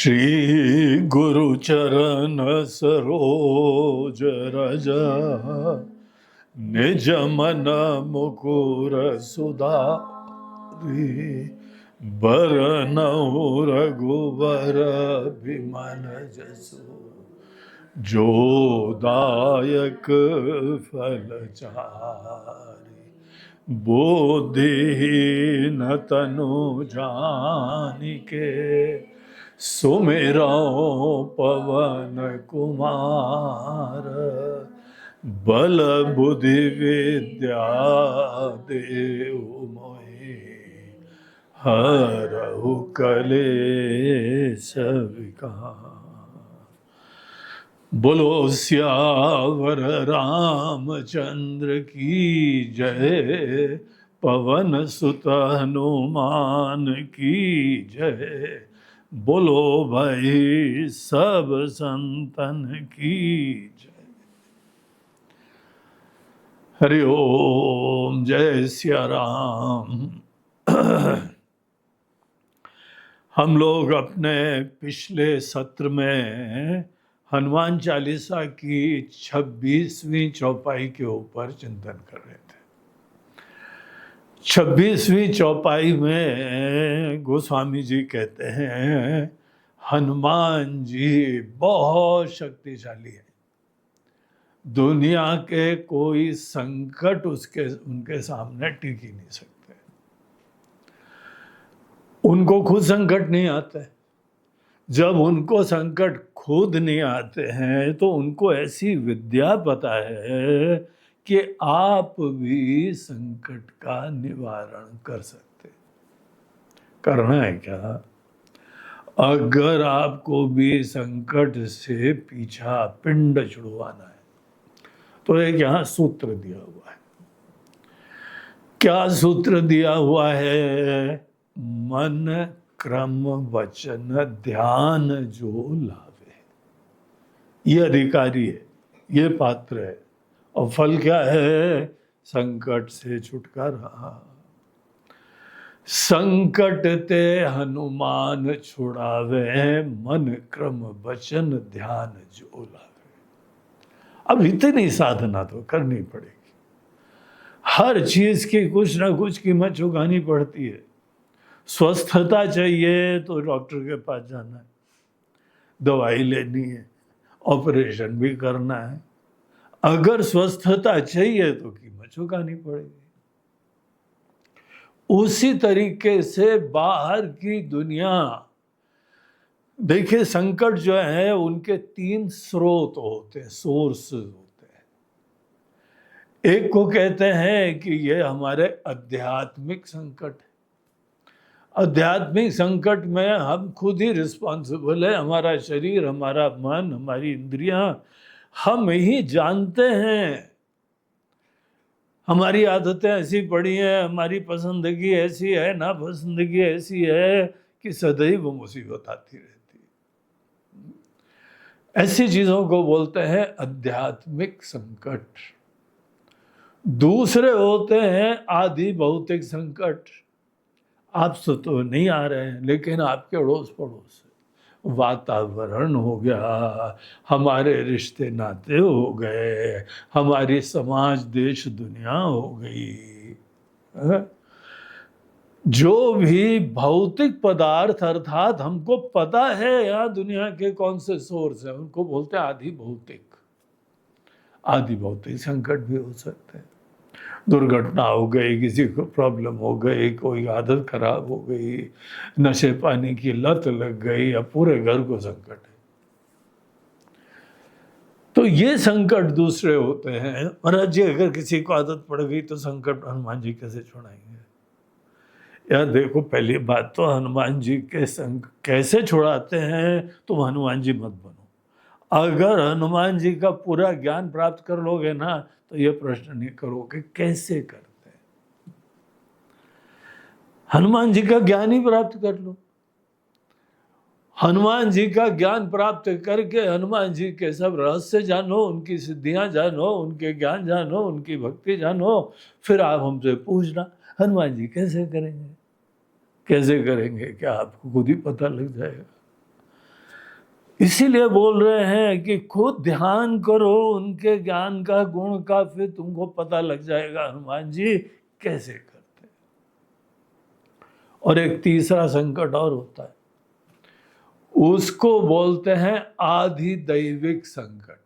श्री गुरु चरण सरोज रज निज मन मुकुर सुधारी बरनउँ रघुबर बिमल जसु जो दायक फल चारि बुद्धिहीन तनु जानिके सुमिरौ पवन कुमार बल बुद्धि विद्या देहु मोहि हरहु कलेश विकार। बोलो सियावर रामचंद्र की जय, पवन सुत हनुमान की जय। बोलो भाई सब संतन की जय। हरि ओम, जय सिया राम। हम लोग अपने पिछले सत्र में हनुमान चालीसा की 26वीं चौपाई के ऊपर चिंतन कर रहे थे। 26वीं चौपाई में गोस्वामी जी कहते हैं हनुमान जी बहुत शक्तिशाली है, दुनिया के कोई संकट उनके सामने टिक ही नहीं सकते। उनको खुद संकट नहीं आते, जब उनको संकट खुद नहीं आते हैं तो उनको ऐसी विद्या पता है कि आप भी संकट का निवारण कर सकते। करना है क्या? अगर आपको भी संकट से पीछा पिंड छुड़वाना है तो एक यहाँ सूत्र दिया हुआ है। क्या सूत्र दिया हुआ है? मन क्रम वचन ध्यान जो लावे, ये अधिकारी है, ये पात्र है। और फल क्या है? संकट से छुटकारा। संकट ते हनुमान छुड़ावे, मन क्रम वचन ध्यान जो लावे। अब इतनी साधना तो करनी पड़ेगी, हर चीज की कुछ ना कुछ कीमत चुकानी पड़ती है। स्वस्थता चाहिए तो डॉक्टर के पास जाना है, दवाई लेनी है, ऑपरेशन भी करना है। अगर स्वस्थता चाहिए तो कीमत चुकानी पड़ेगी। उसी तरीके से बाहर की दुनिया, देखिए संकट जो है उनके 3 स्रोत होते हैं, सोर्स होते हैं। एक को कहते हैं कि ये हमारे आध्यात्मिक संकट है। आध्यात्मिक संकट में हम खुद ही रिस्पॉन्सिबल है, हमारा शरीर, हमारा मन, हमारी इंद्रियां, हम ही जानते हैं हमारी आदतें ऐसी पड़ी हैं, हमारी पसंदगी ऐसी है, ना पसंदगी ऐसी है कि सदैव मुसीबत आती रहती है। ऐसी चीजों को बोलते हैं आध्यात्मिक संकट। दूसरे होते हैं आदि भौतिक संकट। आपसे तो नहीं आ रहे हैं लेकिन आपके अड़ोस पड़ोस, वातावरण हो गया, हमारे रिश्ते नाते हो गए, हमारी समाज देश दुनिया हो गई। जो भी भौतिक पदार्थ अर्थात हमको पता है यहाँ दुनिया के कौन से सोर्स है, उनको बोलते हैं आदि भौतिक। आदि भौतिक संकट भी हो सकते हैं। दुर्घटना हो गई, किसी को प्रॉब्लम हो गई, कोई आदत खराब हो गई, नशे पानी की लत लग गई, या पूरे घर को संकट है। तो ये संकट दूसरे होते हैं। महाराज जी अगर किसी को आदत पड़ गई तो संकट हनुमान जी कैसे छुड़ाएंगे? यार देखो, पहली बात तो हनुमान जी के कैसे छुड़ाते हैं, तुम हनुमान जी मत बनो। अगर हनुमान जी का पूरा ज्ञान प्राप्त कर लोगे ना तो ये प्रश्न नहीं करोगे कैसे करते हैं। हनुमान जी का ज्ञान ही प्राप्त कर लो। हनुमान जी का ज्ञान प्राप्त करके हनुमान जी के सब रहस्य जानो, उनकी सिद्धियां जानो, उनके ज्ञान जानो, उनकी भक्ति जानो, फिर आप हमसे पूछना हनुमान जी कैसे करेंगे, कैसे करेंगे, क्या आपको खुद ही पता लग जाएगा। इसीलिए बोल रहे हैं कि खुद ध्यान करो उनके ज्ञान का, गुण का, फिर तुमको पता लग जाएगा हनुमान जी कैसे करते। और एक तीसरा संकट और होता है, उसको बोलते हैं आधि दैविक संकट,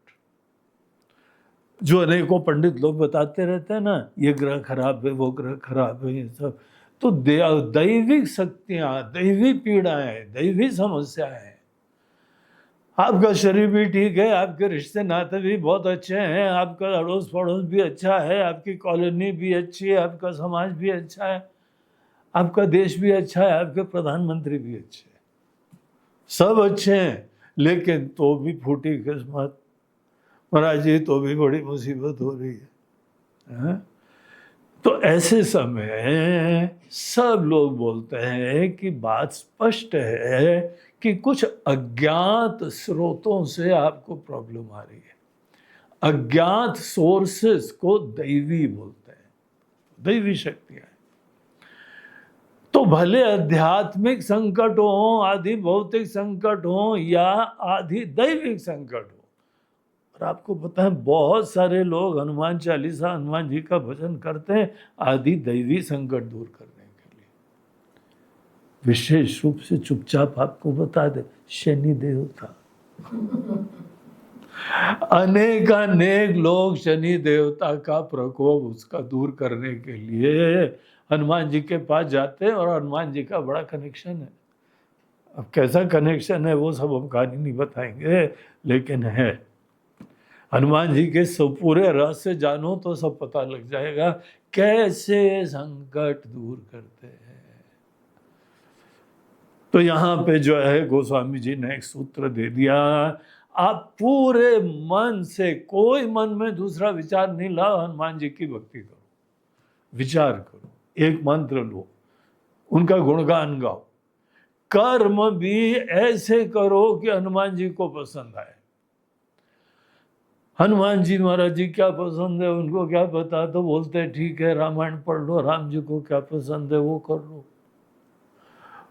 जो अनेकों पंडित लोग बताते रहते हैं ना, ये ग्रह खराब है, वो ग्रह खराब है, ये सब तो दैविक शक्तियां, दैवी पीड़ाएं, दैवी समस्याएं। आपका शरीर भी ठीक है, आपके रिश्ते नाते भी बहुत अच्छे हैं, आपका अड़ोस पड़ोस भी अच्छा है, आपकी कॉलोनी भी अच्छी है, आपका समाज भी अच्छा है, आपका देश भी अच्छा है, आपके प्रधानमंत्री भी अच्छे हैं, सब अच्छे हैं, लेकिन तो भी फूटी किस्मत महाराज जी, तो भी बड़ी मुसीबत हो रही है। तो ऐसे समय सब लोग बोलते हैं कि बात स्पष्ट है कि कुछ अज्ञात स्रोतों से आपको प्रॉब्लम आ रही है। अज्ञात सोर्सेस को दैवी बोलते हैं, दैवी शक्तियां। तो भले आध्यात्मिक संकट हो, आदि भौतिक संकट हो या आदि दैविक संकट हो। और आपको पता है बहुत सारे लोग हनुमान चालीसा, हनुमान जी का भजन करते हैं आदि दैवी संकट दूर करने के लिए। विशेष रूप से चुपचाप आपको बता दे, शनि देवता अनेक लोग शनि देवता का प्रकोप उसका दूर करने के लिए हनुमान जी के पास जाते हैं, और हनुमान जी का बड़ा कनेक्शन है। अब कैसा कनेक्शन है वो सब हम कहानी नहीं बताएंगे, लेकिन है। हनुमान जी के सब पूरे रहस्य जानो तो सब पता लग जाएगा कैसे संकट दूर करते हैं। तो यहाँ पे जो है गोस्वामी जी ने एक सूत्र दे दिया, आप पूरे मन से, कोई मन में दूसरा विचार नहीं लाओ, हनुमान जी की भक्ति करो, विचार करो, एक मंत्र लो, उनका गुणगान गाओ, कर्म भी ऐसे करो कि हनुमान जी को पसंद आए। हनुमान जी महाराज जी क्या पसंद है उनको क्या पता, तो बोलते हैं ठीक है रामायण पढ़ लो, राम जी को क्या पसंद है वो कर लो।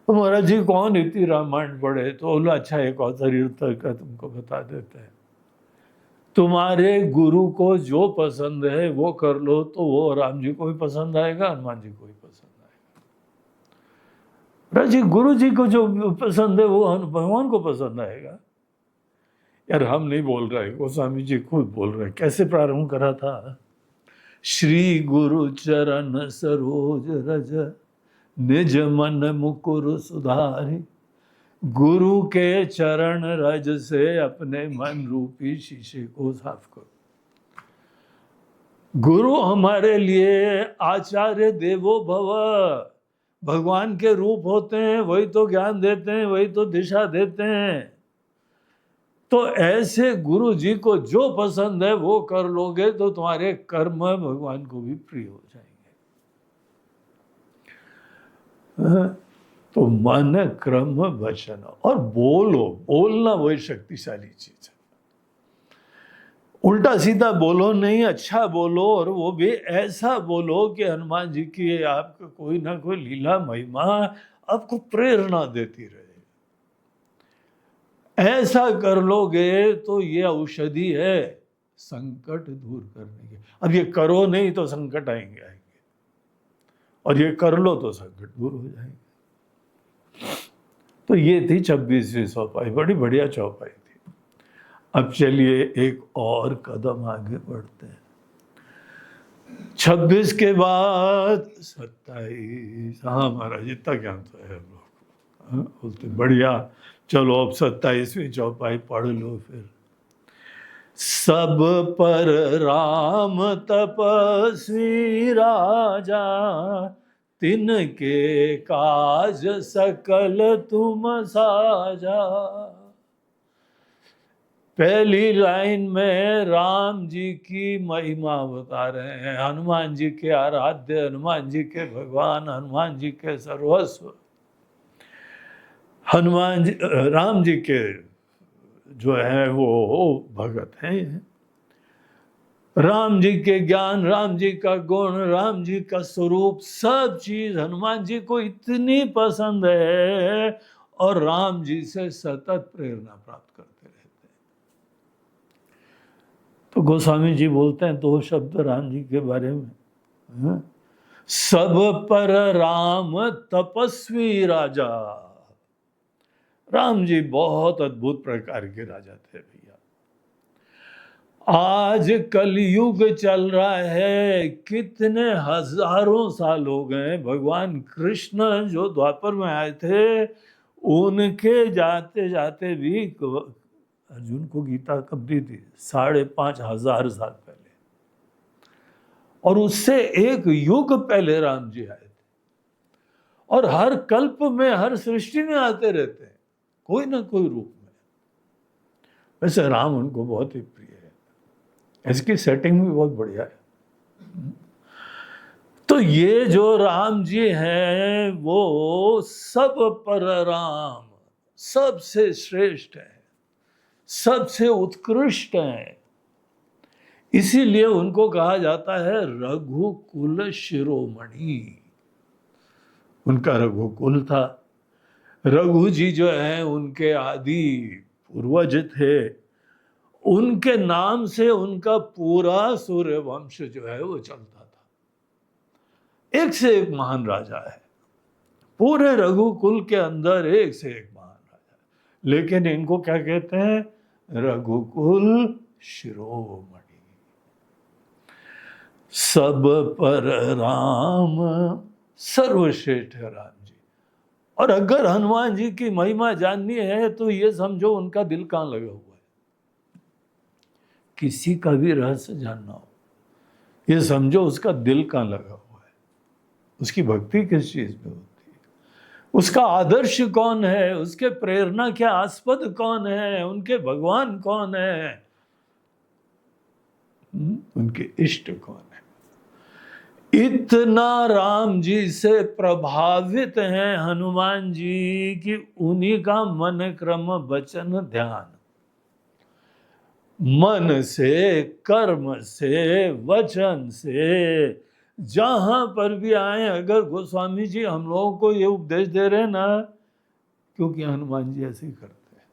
तो महाराज जी कौन इतनी रामायण पढ़े, तो बोला अच्छा एक और तरीका का तुमको बता देते हैं, तुम्हारे गुरु को जो पसंद है वो कर लो, तो वो राम जी को भी पसंद आएगा, हनुमान जी को भी पसंद आएगा। महाराज जी गुरु जी को जो पसंद है वो भगवान को पसंद आएगा। यार हम नहीं बोल रहे, गोस्वामी जी खुद बोल रहे। कैसे प्रारंभ करा था, श्री गुरु चरण सरोज रज निज मन मुकुर सुधारी, गुरु के चरण रज से अपने मन रूपी शीशे को साफ करो। गुरु हमारे लिए आचार्य देवो भव, भगवान के रूप होते हैं, वही तो ज्ञान देते हैं, वही तो दिशा देते हैं। तो ऐसे गुरु जी को जो पसंद है वो कर लोगे तो तुम्हारे कर्म भगवान को भी प्रिय हो जाएंगे। तो मन क्रम वचन और बोलना वही शक्तिशाली चीज है। उल्टा सीधा बोलो नहीं, अच्छा बोलो, और वो भी ऐसा बोलो कि हनुमान जी की आपको कोई ना कोई लीला महिमा आपको प्रेरणा देती रहे। ऐसा कर लोगे तो ये औषधि है संकट दूर करने की। अब ये करो नहीं तो संकट आएंगे, और ये कर लो तो संकट दूर हो जाएंगे। तो ये थी 26वीं चौपाई, बड़ी बढ़िया चौपाई थी। अब चलिए एक और कदम आगे बढ़ते हैं। 26 के बाद 27। हाँ महाराज इतना ज्ञान तो है हम लोग, बोलते बढ़िया। चलो अब 27वीं चौपाई पढ़ लो फिर। सब पर राम तपस्वी राजा, तिनके काज सकल तुम साजा। पहली लाइन में राम जी की महिमा बता रहे हैं, हनुमान जी के आराध्य, हनुमान जी के भगवान, हनुमान जी के सर्वस्व, हनुमान जी राम जी के जो है वो भगत हैं। राम जी के ज्ञान, राम जी का गुण, राम जी का स्वरूप, सब चीज हनुमान जी को इतनी पसंद है और राम जी से सतत प्रेरणा प्राप्त करते हैं। तो गोस्वामी जी बोलते हैं दो शब्द राम जी के बारे में, हाँ? सब पर राम तपस्वी राजा। राम जी बहुत अद्भुत प्रकार के राजा थे भैया। आज कलयुग चल रहा है, कितने हजारों साल हो गए, भगवान कृष्ण जो द्वापर में आए थे उनके जाते जाते भी अर्जुन को गीता कब दी थी? 5,500 साल पहले। और उससे एक युग पहले राम जी आए थे। और हर कल्प में, हर सृष्टि में आते रहते हैं, कोई ना कोई रूप में। वैसे राम उनको बहुत ही प्रिय है, इसकी सेटिंग भी बहुत बढ़िया है। तो ये जो राम जी हैं वो सब पर राम, सबसे श्रेष्ठ है, सबसे उत्कृष्ट है। इसीलिए उनको कहा जाता है रघुकुल शिरोमणि। उनका रघुकुल था। रघु जी जो है उनके आदि पूर्वज थे, उनके नाम से उनका पूरा सूर्य वंश जो है वो चलता था। एक से एक महान राजा है, पूरे रघुकुल के अंदर एक से एक महान राजा। लेकिन इनको क्या कहते हैं? रघुकुल शिरोमणि। सब पर राम, सर्वश्रेष्ठ है राम जी। और अगर हनुमान जी की महिमा जाननी है तो ये समझो उनका दिल कहाँ लगा हुआ है। किसी का भी रहस्य जानना हो, ये समझो उसका दिल कहाँ लगा हुआ है, उसकी भक्ति किस चीज में होती है, उसका आदर्श कौन है, उसके प्रेरणा के आस्पद कौन है, उनके भगवान कौन है, उनके इष्ट कौन है। इतना राम जी से प्रभावित हैं हनुमान जी कि उन्हीं का मन क्रम वचन ध्यान, मन से, कर्म से, वचन से, जहां पर भी आए, अगर गोस्वामी जी हम लोगों को ये उपदेश दे रहे हैं ना, क्योंकि हनुमान जी ऐसे ही करते हैं।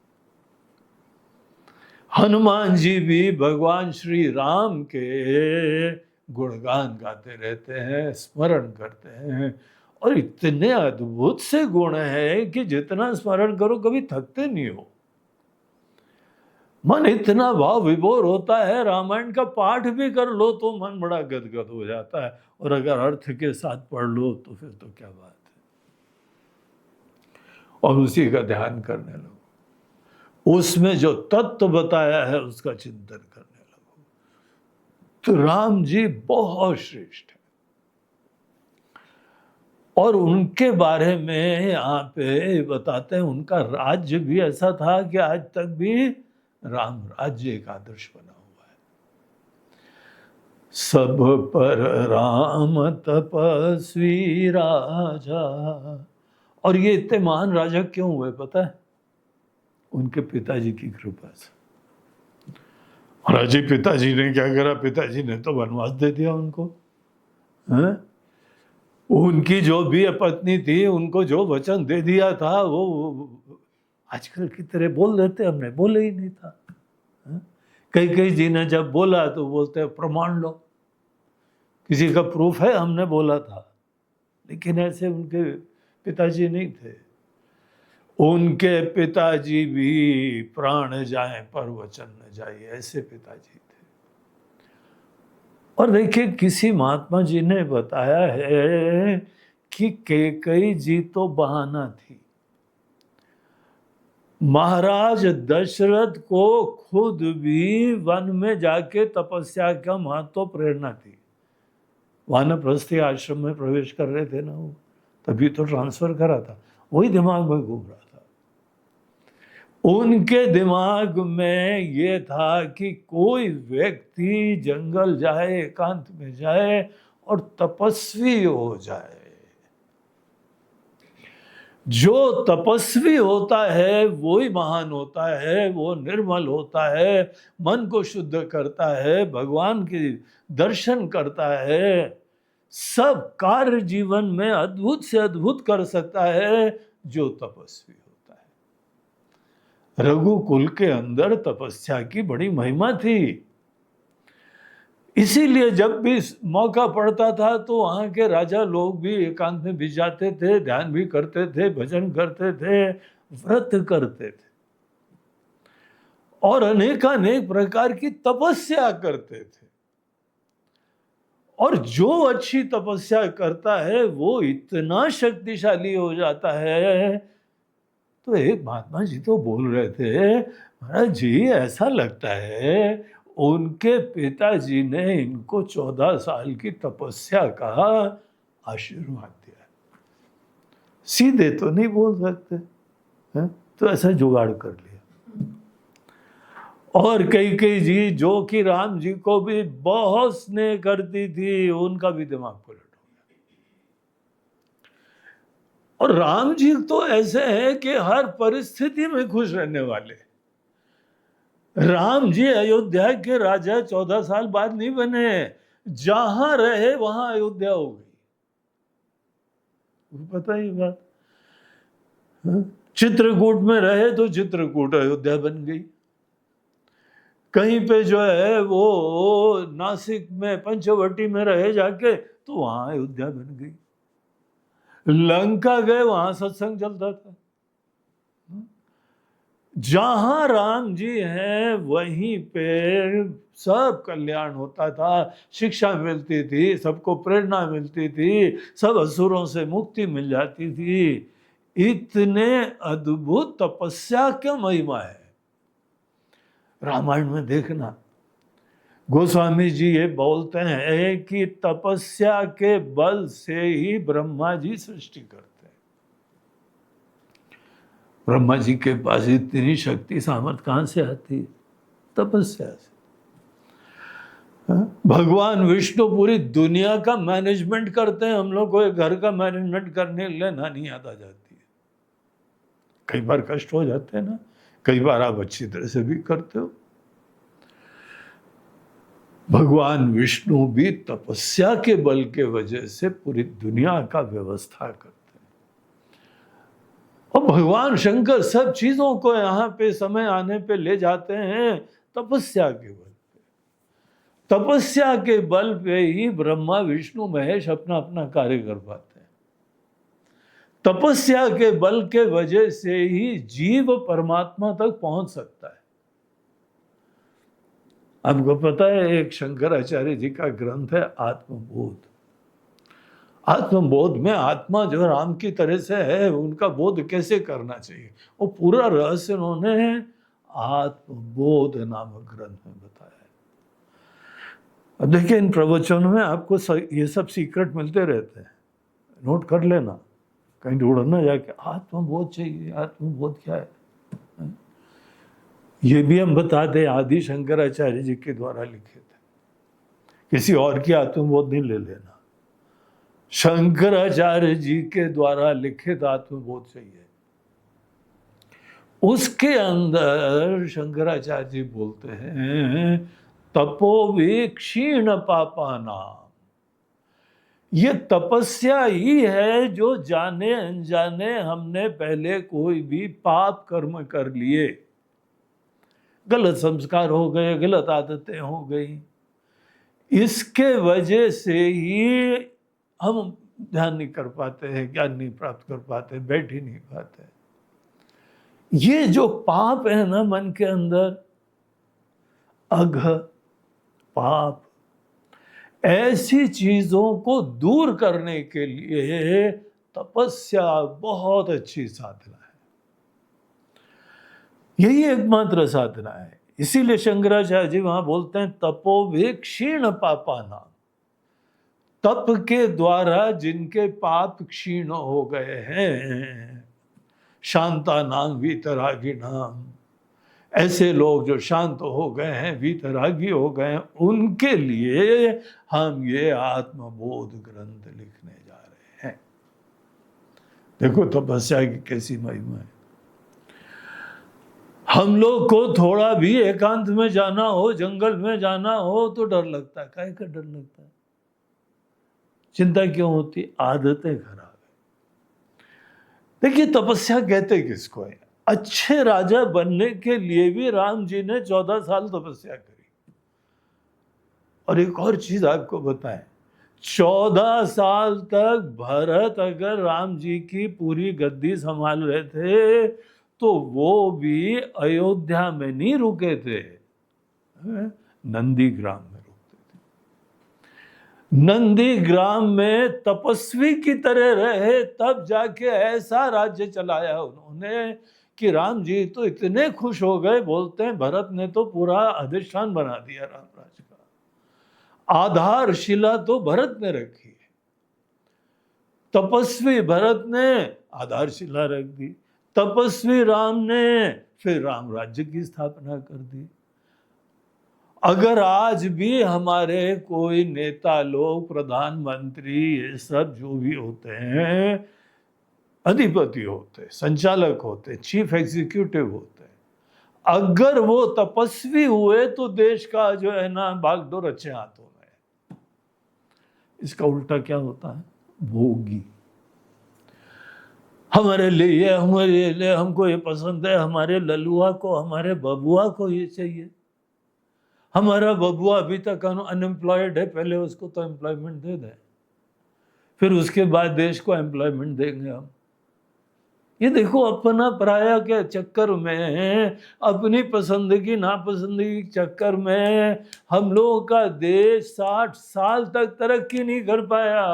हनुमान जी भी भगवान श्री राम के गुणगान गाते रहते हैं, स्मरण करते हैं। और इतने अद्भुत से गुण हैं कि जितना स्मरण करो कभी थकते नहीं हो। मन इतना भाव विभोर होता है, रामायण का पाठ भी कर लो तो मन बड़ा गदगद हो जाता है। और अगर अर्थ के साथ पढ़ लो तो फिर तो क्या बात है। और उसी का ध्यान करने लगो, उसमें जो तत्व बताया है उसका चिंतन करने लगो। तो राम जी बहुत श्रेष्ठ है। और उनके बारे में यहाँ पे बताते हैं, उनका राज्य भी ऐसा था कि आज तक भी राम राज्य एक आदर्श बना हुआ है। सब पर राम तपस्वी राजा। और ये इतने महान राजा क्यों हुए पता है? उनके पिताजी की कृपा से। महाराज जी पिताजी ने क्या करा? पिताजी ने तो वनवास दे दिया उनको, है? उनकी जो भी पत्नी थी उनको जो वचन दे दिया था वो आजकल की तरह बोल देते, हमने बोले ही नहीं था। कई कई जी ने जब बोला तो बोलते प्रमाण लो, किसी का प्रूफ है हमने बोला था। लेकिन ऐसे उनके पिताजी नहीं थे। उनके पिताजी भी प्राण जाए पर वचन न जाए, ऐसे पिताजी थे। और देखिए किसी महात्मा जी ने बताया है कि कैकेयी जी तो बहाना थी। महाराज दशरथ को खुद भी वन में जाके तपस्या का महत्व प्रेरणा थी। वानप्रस्थी आश्रम में प्रवेश कर रहे थे ना वो, तभी तो ट्रांसफर करा था, वही दिमाग में घूम रहा था। उनके दिमाग में ये था कि कोई व्यक्ति जंगल जाए, एकांत में जाए और तपस्वी हो जाए। जो तपस्वी होता है वो ही महान होता है, वो निर्मल होता है, मन को शुद्ध करता है, भगवान के दर्शन करता है, सब कार्य जीवन में अद्भुत से अद्भुत कर सकता है जो तपस्वी होता है। रघुकुल के अंदर तपस्या की बड़ी महिमा थी। इसीलिए जब भी मौका पड़ता था तो वहाँ के राजा लोग भी एकांत में भी जाते थे, ध्यान भी करते थे, भजन करते थे, व्रत करते थे और अनेकानेक प्रकार की तपस्या करते थे। और जो अच्छी तपस्या करता है वो इतना शक्तिशाली हो जाता है। तो एक महात्मा जी तो बोल रहे थे, महाराज जी ऐसा लगता है उनके पिताजी ने इनको 14 साल की तपस्या का आशीर्वाद दिया। सीधे तो नहीं बोल सकते है? तो ऐसा जुगाड़ कर लिया। और कई जी जो कि राम जी को भी बहुत स्नेह करती थी, उनका भी दिमाग पलट हो गया। और राम जी तो ऐसे हैं कि हर परिस्थिति में खुश रहने वाले। राम जी अयोध्या के राजा 14 साल बाद नहीं बने, जहां रहे वहां अयोध्या हो गई। पता ही बात। चित्रकूट में रहे तो चित्रकूट अयोध्या बन गई। कहीं पे जो है वो नासिक में पंचवटी में रहे जाके तो वहां अयोध्या बन गई। लंका गए, वहां सत्संग चलता था। जहां राम जी हैं वहीं पे सब कल्याण होता था, शिक्षा मिलती थी, सबको प्रेरणा मिलती थी, सब असुरों से मुक्ति मिल जाती थी। इतने अद्भुत तपस्या की महिमा है। रामायण में देखना, गोस्वामी जी ये बोलते हैं कि तपस्या के बल से ही ब्रह्मा जी सृष्टि करते हैं। ब्रह्मा जी के पास इतनी शक्ति सामर्थ्य कहां से आती है? तपस्या से। भगवान विष्णु पूरी दुनिया का मैनेजमेंट करते हैं, हम लोग को एक घर का मैनेजमेंट करने लेना नहीं याद आ जाती है। कई बार कष्ट हो जाते हैं ना, कई बार आप अच्छी तरह से भी करते हो। भगवान विष्णु भी तपस्या के बल के वजह से पूरी दुनिया का व्यवस्था करते हैं। और भगवान शंकर सब चीजों को यहाँ पे समय आने पे ले जाते हैं तपस्या के बल पे। तपस्या के बल पे ही ब्रह्मा विष्णु महेश अपना अपना कार्य कर पाते हैं। तपस्या के बल के वजह से ही जीव परमात्मा तक पहुंच सकता है। आपको पता है एक शंकराचार्य जी का ग्रंथ है आत्मबोध। आत्मबोध में आत्मा जो राम की तरह से है, उनका बोध कैसे करना चाहिए, वो पूरा रहस्य उन्होंने आत्मबोध नामक ग्रंथ में बताया है। अब देखिए इन प्रवचनों में आपको ये सब सीक्रेट मिलते रहते हैं, नोट कर लेना, कहीं ढूंढना जाके आत्मबोध चाहिए। आत्मबोध क्या है ये भी हम बता दें, आदि शंकराचार्य जी के द्वारा लिखे थे। किसी और की आत्मबोध नहीं ले लेना, शंकराचार्य जी के द्वारा लिखित आत्मबोध चाहिए। उसके अंदर शंकराचार्य जी बोलते हैं तपोवी क्षीण पापाना, ये तपस्या ही है जो जाने अनजाने हमने पहले कोई भी पाप कर्म कर लिए, गलत संस्कार हो गए, गलत आदतें हो गई, इसके वजह से ही हम ध्यान नहीं कर पाते हैं, ज्ञान नहीं प्राप्त कर पाते, बैठ ही नहीं पाते। ये जो पाप है ना मन के अंदर, अघ पाप, ऐसी चीजों को दूर करने के लिए तपस्या बहुत अच्छी साधना है। यही एकमात्र साधना है। इसीलिए शंकराचार्य जी वहां बोलते हैं तपोवे क्षीण पापाना, तप के द्वारा जिनके पाप क्षीण हो गए हैं, शांता नाम वीतरागी नाम, ऐसे लोग जो शांत हो गए हैं, वीतरागी हो गए हैं, उनके लिए हम ये आत्मबोध ग्रंथ लिखने जा रहे हैं। देखो तपस्या की कैसी महिमा है। हम लोग को थोड़ा भी एकांत में जाना हो, जंगल में जाना हो तो डर लगता है। काहे का डर लगता है? चिंता क्यों होती? आदतें खराब है। देखिए तपस्या कहते किसको है? अच्छे राजा बनने के लिए भी राम जी ने 14 साल तपस्या करी। और एक और चीज आपको बताएं, 14 साल तक भरत अगर राम जी की पूरी गद्दी संभाल रहे थे तो वो भी अयोध्या में नहीं रुके थे, नंदीग्राम में रुकते थे। नंदीग्राम में तपस्वी की तरह रहे, तब जाके ऐसा राज्य चलाया उन्होंने कि राम जी तो इतने खुश हो गए, बोलते हैं भरत ने तो पूरा अधिष्ठान बना दिया राम राज्य का। आधारशिला तो भरत ने रखी है, तपस्वी भरत ने आधारशिला रख दी, तपस्वी राम ने फिर राम राज्य की स्थापना कर दी। अगर आज भी हमारे कोई नेता लोग, प्रधानमंत्री, ये सब जो भी होते हैं, अधिपति होते, संचालक होते, चीफ एग्जीक्यूटिव होते, अगर वो तपस्वी हुए तो देश का जो है ना बागडोर अच्छे हाथों में। इसका उल्टा क्या होता है? भोगी। हमारे लिए हमको ये पसंद है, हमारे ललुआ को, हमारे बबुआ को ये चाहिए। हमारा बबुआ अभी तक अनएम्प्लॉयड है, पहले उसको तो एम्प्लॉयमेंट दे दें, फिर उसके बाद देश को एम्प्लॉयमेंट देंगे हम। ये देखो, अपना पराया के चक्कर में, अपनी पसंदगी नापसंदगी के चक्कर में हम लोगों का देश 60 साल तक तरक्की नहीं कर पाया।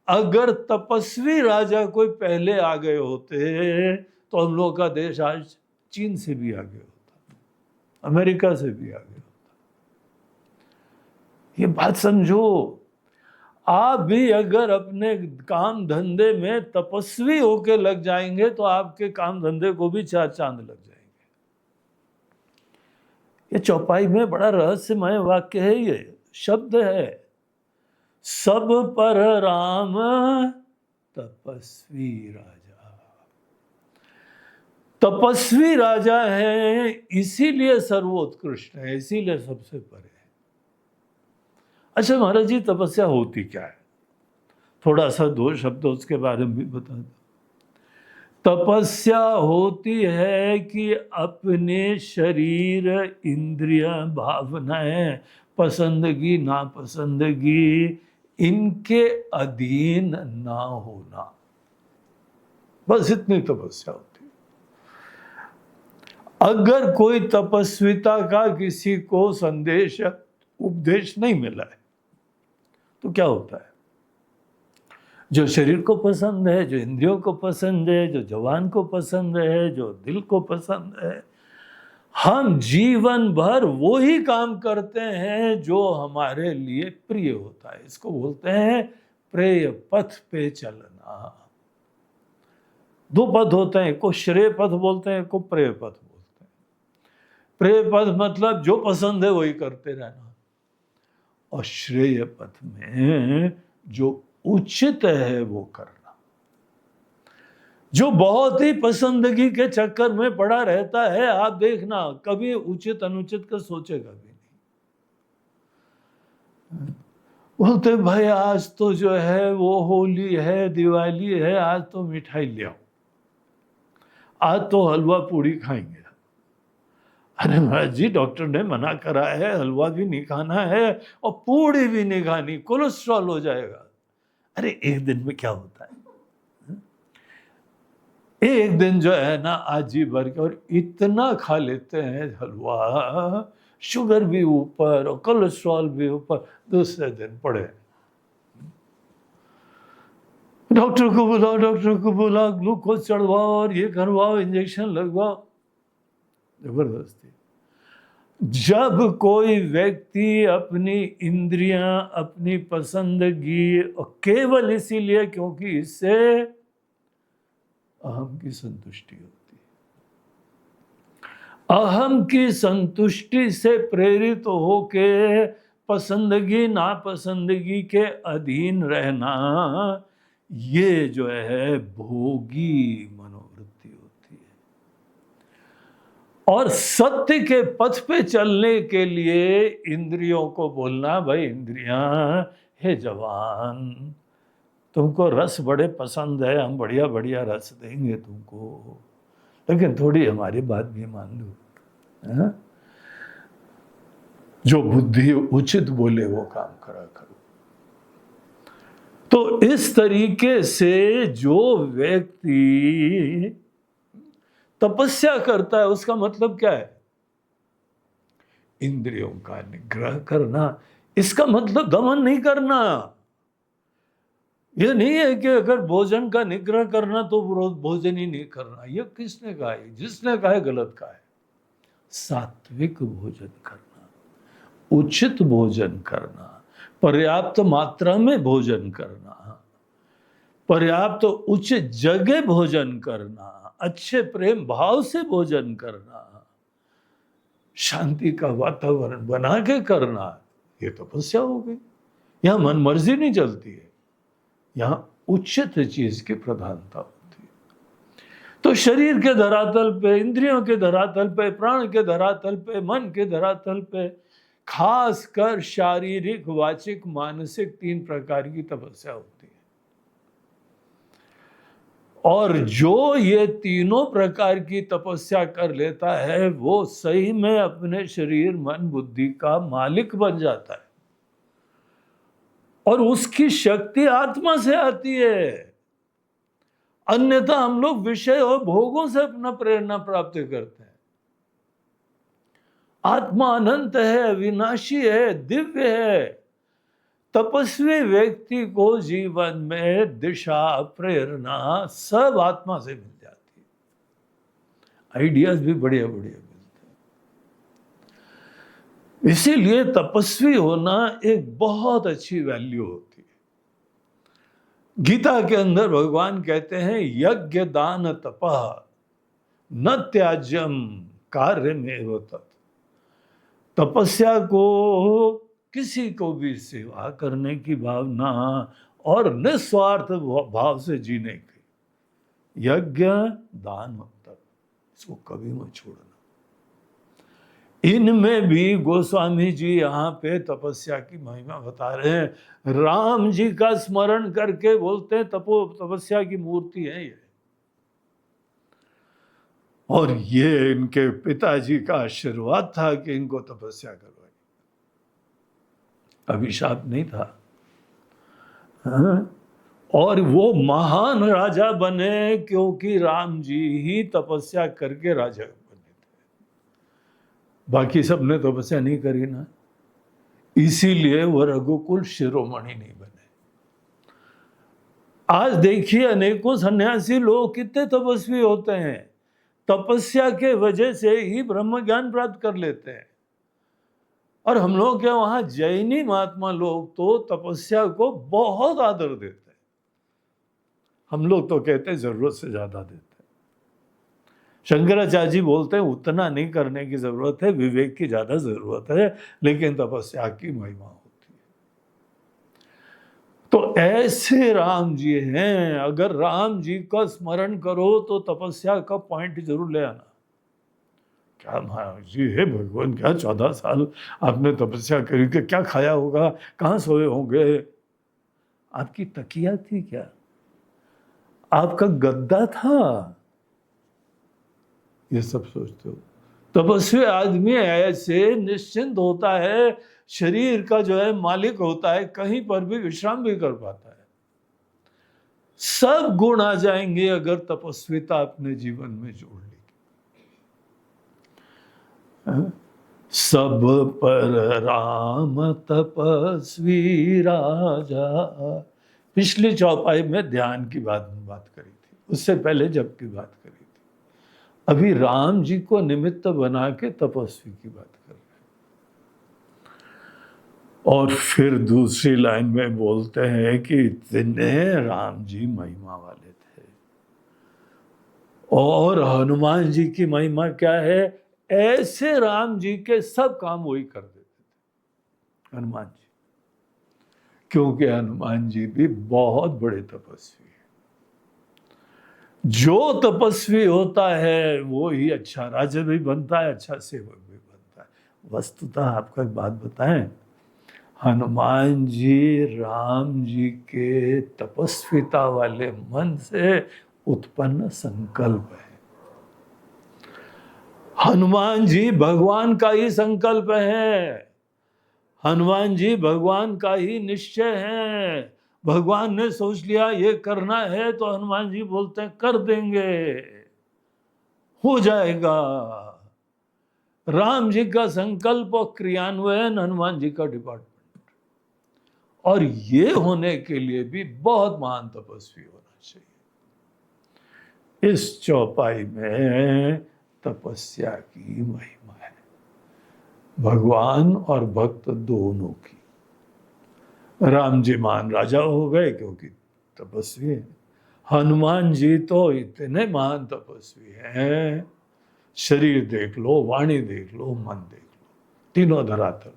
अगर तपस्वी राजा कोई पहले आ गए होते तो हम लोगों का देश आज चीन से भी आगे होता, अमेरिका से भी आगे होता। ये बात समझो। आप भी अगर अपने काम धंधे में तपस्वी होके लग जाएंगे तो आपके काम धंधे को भी 4 चांद लग जाएंगे। ये चौपाई में बड़ा रहस्यमय वाक्य है, ये शब्द है, सब पर राम तपस्वी राजा। तपस्वी राजा है इसीलिए सर्वोत्कृष्ट है, इसीलिए सबसे परे है। अच्छा महाराज जी, तपस्या होती क्या है? थोड़ा सा 2 शब्द उसके बारे में भी बता दो। तपस्या होती है कि अपने शरीर, इंद्रियां, भावनाएं, पसंदगी नापसंदगी, इनके अधीन ना होना, बस इतनी तपस्या होती है। अगर कोई तपस्विता का किसी को संदेश, उपदेश नहीं मिला है तो क्या होता है? जो शरीर को पसंद है, जो इंद्रियों को पसंद है, जो जवान को पसंद है, जो दिल को पसंद है, हम जीवन भर वो ही काम करते हैं जो हमारे लिए प्रिय होता है। इसको बोलते हैं प्रेय पथ पे चलना। 2 पथ होते हैं, को श्रेय पथ बोलते हैं, को प्रेय पथ बोलते हैं। प्रेय पथ मतलब जो पसंद है वही करते रहना, और श्रेय पथ में जो उचित है वो करना। जो बहुत ही पसंदगी के चक्कर में पड़ा रहता है, आप देखना कभी उचित अनुचित का सोचेगा भी नहीं। बोलते भाई आज तो जो है वो होली है, दिवाली है, आज तो मिठाई ले आओ, आज तो हलवा पूड़ी खाएंगे। अरे महाराज जी, डॉक्टर ने मना करा है, हलवा भी नहीं खाना है और पूड़ी भी नहीं खानी, कोलेस्ट्रॉल हो जाएगा। अरे एक दिन में क्या होता है? एक दिन जो है ना आज जी भर के और इतना खा लेते हैं हलवा, शुगर भी ऊपर और कोलेस्ट्रॉल भी ऊपर, दूसरे दिन पड़े डॉक्टर को बुलाओ, डॉक्टर को बुलाओ, ग्लूकोज चढ़वाओ और ये करवाओ, इंजेक्शन लगवाओ, जबरदस्ती। जब कोई व्यक्ति अपनी इंद्रियां, अपनी पसंदगी, और केवल इसीलिए क्योंकि इससे अहम की संतुष्टि होती है, अहम की संतुष्टि से प्रेरित होके पसंदगी नापसंदगी के अधीन रहना, ये जो है भोगी मनोवृत्ति होती है। और सत्य के पथ पे चलने के लिए इंद्रियों को बोलना, भाई इंद्रियां, हे जवान, तुमको रस बड़े पसंद है, हम बढ़िया बढ़िया रस देंगे तुमको, लेकिन थोड़ी हमारी बात भी मान लो। जो बुद्धि उचित बोले वो काम करा करो। तो इस तरीके से जो व्यक्ति तपस्या करता है उसका मतलब क्या है? इंद्रियों का निग्रह करना। इसका मतलब दमन नहीं करना। ये नहीं है कि अगर भोजन का निग्रह करना तो रोज भोजन ही नहीं करना। ये किसने कहा है? जिसने कहा है गलत कहा है। सात्विक भोजन करना, उचित भोजन करना, पर्याप्त मात्रा में भोजन करना, पर्याप्त उचित जगह भोजन करना, अच्छे प्रेम भाव से भोजन करना, शांति का वातावरण बना के करना, ये तपस्या हो गई। यहां मन मर्जी नहीं चलती है, यहां उचित चीज की प्रधानता होती है। तो शरीर के धरातल पे, इंद्रियों के धरातल पे, प्राण के धरातल पे, मन के धरातल पे, खास कर शारीरिक, वाचिक, मानसिक 3 प्रकार की तपस्या होती है। और जो ये तीनों प्रकार की तपस्या कर लेता है वो सही में अपने शरीर, मन, बुद्धि का मालिक बन जाता है। और उसकी शक्ति आत्मा से आती है। अन्यथा हम लोग विषय और भोगों से अपना प्रेरणा प्राप्त करते हैं। आत्मा अनंत है, विनाशी है, दिव्य है। तपस्वी व्यक्ति को जीवन में दिशा, प्रेरणा सब आत्मा से मिल जाती है। आइडियाज भी बढ़िया बढ़िया मिलते हैं। इसीलिए तपस्वी होना एक बहुत अच्छी वैल्यू होती है। गीता के अंदर भगवान कहते हैं यज्ञ दान तपः न त्याज्यम कार्य में होता। तपस्या को किसी को भी सेवा करने की भावना और निस्वार्थ भाव से जीने की, यज्ञ दान तप, इसको कभी मत छोड़ना। इनमें भी गोस्वामी जी यहाँ पे तपस्या की महिमा बता रहे हैं। राम जी का स्मरण करके बोलते हैं तपस्या की मूर्ति है ये। और ये इनके पिताजी का आशीर्वाद था कि इनको तपस्या करवाई, अभिशाप नहीं था। हाँ? और वो महान राजा बने क्योंकि राम जी ही तपस्या करके राजा बने थे। बाकी सब ने तपस्या नहीं करी ना, इसीलिए वो रघुकुल शिरोमणि नहीं बने। आज देखिए अनेकों सन्यासी लोग कितने तपस्वी होते हैं, तपस्या के वजह से ही ब्रह्म ज्ञान प्राप्त कर लेते हैं। और हम लोग के वहां जैनी महात्मा लोग तो तपस्या को बहुत आदर देते हैं। हम लोग तो कहते हैं जरूरत से ज्यादा देते हैं। शंकराचार्य जी बोलते हैं उतना नहीं करने की जरूरत है, विवेक की ज्यादा जरूरत है, लेकिन तपस्या की महिमा होती है। तो ऐसे राम जी हैं। अगर राम जी का स्मरण करो तो तपस्या का पॉइंट जरूर ले आना। क्या महाराज जी है भगवान, क्या 14 साल आपने तपस्या करी कि क्या खाया होगा, कहाँ सोए होंगे, आपकी तकिया थी क्या, आपका गद्दा था, ये सब सोचते हो। तपस्वी आदमी ऐसे निश्चिंत होता है, शरीर का जो है मालिक होता है, कहीं पर भी विश्राम भी कर पाता है। सब गुण आ जाएंगे अगर तपस्विता अपने जीवन में जोड़ ली। सब पर राम तपस्वी राजा, पिछली चौपाई में ध्यान की बात करी थी, उससे पहले जप की बात करी थी। अभी राम जी को निमित्त बना के तपस्वी की बात कर रहे हैं। और फिर दूसरी लाइन में बोलते हैं कि इतने राम जी महिमा वाले थे। और हनुमान जी की महिमा क्या है? ऐसे राम जी के सब काम वही कर देते थे, हनुमान जी, क्योंकि हनुमान जी भी बहुत बड़े तपस्वी हैं। जो तपस्वी होता है वो ही अच्छा राजा भी बनता है, अच्छा सेवक भी बनता है। वस्तुतः आपको एक बात बताएं, हनुमान जी राम जी के तपस्विता वाले मन से उत्पन्न संकल्प है। हनुमान जी भगवान का ही संकल्प है। हनुमान जी भगवान का ही निश्चय है। भगवान ने सोच लिया ये करना है तो हनुमान जी बोलते हैं कर देंगे, हो जाएगा। राम जी का संकल्प और क्रियान्वयन हनुमान जी का डिपार्टमेंट। और ये होने के लिए भी बहुत महान तपस्वी होना चाहिए। इस चौपाई में तपस्या की महिमा है, भगवान और भक्त दोनों की। राम जी महान राजा हो गए क्योंकि तपस्वी है। हनुमान जी तो इतने महान तपस्वी हैं, शरीर देख लो, वाणी देख लो, मन देख लो, तीनों धरातल।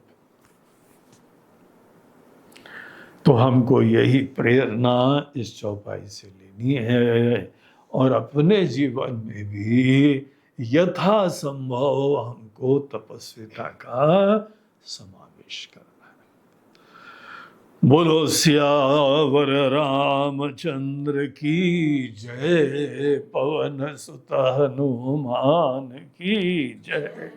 तो हमको यही प्रेरणा इस चौपाई से लेनी है और अपने जीवन में भी यथासंभव हमको तपस्विता का समावेश करना है। बोलो सियावर रामचंद्र की जय, पवन सुत हनुमान की जय।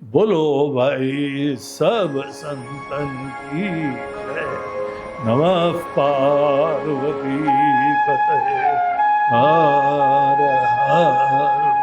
बोलो भाई सब संतन की जय। नमः पार्वती पतये हर हर